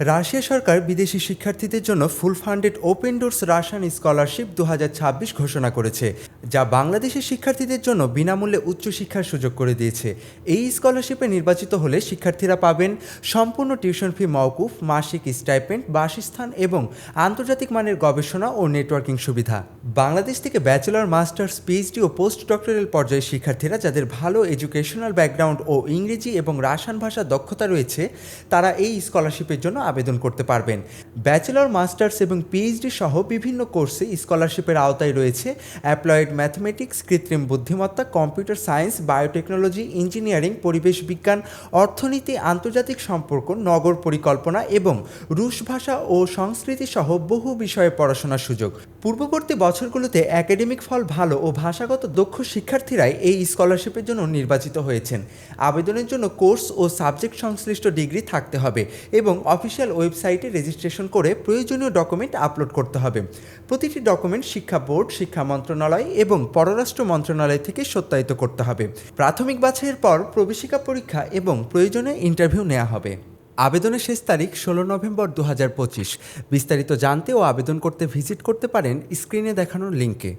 Russia সরকার বিদেশি শিক্ষার্থীদের জন্য ফুল funded open doors Russian scholarship 2026 ঘোষণা করেছে, যা বাংলাদেশের শিক্ষার্থীদের জন্য বিনামূল্যে উচ্চশিক্ষার সুযোগ করে দিয়েছে। এই স্কলারশিপে নির্বাচিত হলে শিক্ষার্থীরা পাবেন সম্পূর্ণ টিউশন ফি মওকুফ, মাসিক স্টাইপেন্ড, বাসস্থান এবং আন্তর্জাতিক মানের গবেষণা ও নেটওয়ার্কিং সুবিধা। বাংলাদেশ থেকে ব্যাচেলর, মাস্টার্স, পিএইচডি ও পোস্ট ডক্টরাল পর্যায়ের শিক্ষার্থীরা যাদের ভালো এডুকেশনাল ব্যাকগ্রাউন্ড ও ইংরেজি এবং রাশিয়ান ভাষার দক্ষতা রয়েছে, তারা এই স্কলারশিপের জন্য আবেদন করতে পারবেন। ব্যাচেলর, মাস্টার্স এবং পিএইচডি সহ বিভিন্ন কোর্সে স্কলারশিপের আওতায় রয়েছে অ্যাপ্লয়েড ম্যাথমেটিক্স, কৃত্রিম বুদ্ধিমত্তা, কম্পিউটার সায়েন্স, বায়োটেকনোলজি, ইঞ্জিনিয়ারিং, পরিবেশ বিজ্ঞান, অর্থনীতি, আন্তর্জাতিক সম্পর্ক, নগর পরিকল্পনা এবং রুশ ভাষা ও সংস্কৃতি সহ বহু বিষয়ে পড়াশোনার সুযোগ। পূর্ববর্তী বছরগুলোতে একাডেমিক ফল ভালো ও ভাষাগত দক্ষ শিক্ষার্থীরাই এই স্কলারশিপের জন্য নির্বাচিত হয়েছেন। আবেদনের জন্য কোর্স ও সাবজেক্ট সংশ্লিষ্ট ডিগ্রি থাকতে হবে এবং অফিসিয়াল ওয়েবসাইটে রেজিস্ট্রেশন করে প্রয়োজনীয় ডকুমেন্ট আপলোড করতে হবে। প্রতিটি ডকুমেন্ট শিক্ষা বোর্ড, শিক্ষা মন্ত্রণালয় এবং পররাষ্ট্র মন্ত্রণালয় থেকে সত্যায়িত করতে হবে। প্রাথমিক বাছাইয়ের পর প্রবেশিকা পরীক্ষা এবং প্রয়োজনীয় ইন্টারভিউ নেওয়া হবে। আবেদনের শেষ তারিখ 16 নভেম্বর 2025। বিস্তারিত জানতে ও আবেদন করতে ভিজিট করতে পারেন স্ক্রিনে দেখানোর লিঙ্কে।